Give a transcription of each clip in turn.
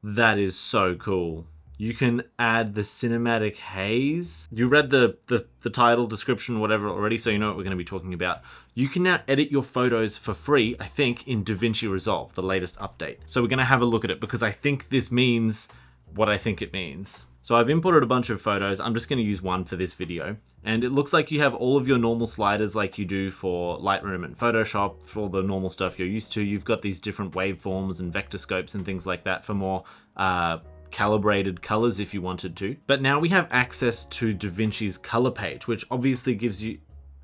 That is so cool. You can add the cinematic haze. You read the title, description, whatever already, so you know what we're going to be talking about. You can now edit your photos for free, I think, in Vinci Resolve, the latest update. So we're going to have a look at it because I think this means what I think it means. So I've imported a bunch of photos. I'm just going to use one for this video. And it looks like you have all of your normal sliders like you do for Lightroom and Photoshop, for all the normal stuff you're used to. You've got these different waveforms and vector scopes and things like that for more calibrated colors if you wanted to. But now we have access to DaVinci's color page, which obviously gives you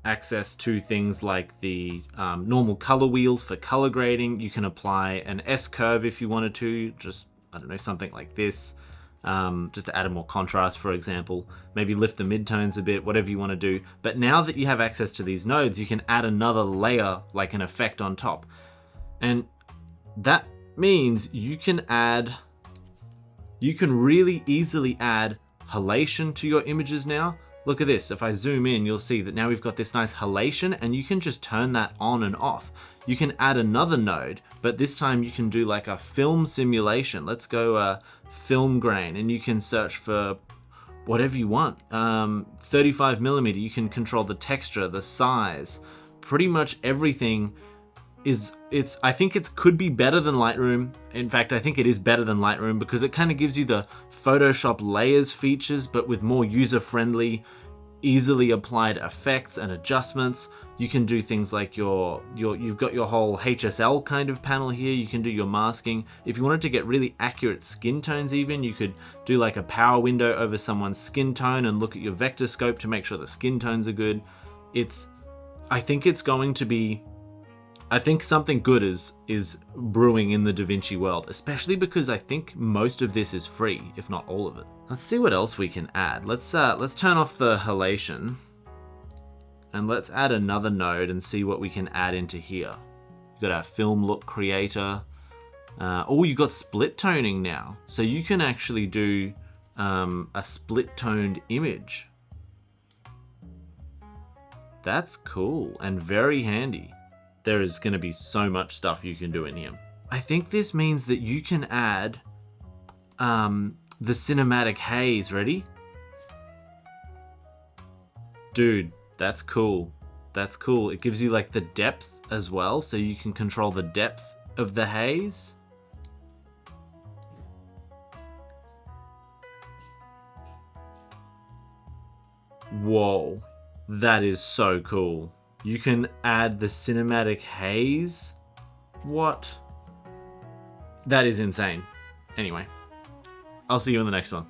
access to things like the normal color wheels for color grading. You can apply an S-curve if you wanted to, just, I don't know, something like this. Just to add a more contrast, for example, maybe lift the midtones a bit, whatever you want to do. But now that you have access to these nodes, you can add another layer, like an effect on top. And that means you can really easily add halation to your images now. Look at this. If I zoom in, you'll see that now we've got this nice halation, and you can just turn that on and off. You can add another node, but this time you can do like a film simulation. Let's go film grain, and you can search for whatever you want. 35mm, you can control the texture, the size, pretty much everything. I think it could be better than Lightroom. In fact, I think it is better than Lightroom because it kind of gives you the Photoshop layers features, but with more user-friendly, easily applied effects and adjustments. You can do things like you've got your whole HSL kind of panel here. You can do your masking. If you wanted to get really accurate skin tones even, you could do like a power window over someone's skin tone and look at your vector scope to make sure the skin tones are good. I think something good is brewing in the DaVinci world, especially because I think most of this is free, if not all of it. Let's see what else we can add. Let's turn off the halation and let's add another node and see what we can add into here. You've got our film look creator. Oh, you got split toning now. So you can actually do a split toned image. That's cool and very handy. There is going to be so much stuff you can do in here. I think this means that you can add the cinematic haze. Ready? Dude, that's cool. That's cool. It gives you like the depth as well, so you can control the depth of the haze. Whoa, that is so cool. You can add the cinematic haze. What? That is insane. Anyway, I'll see you in the next one.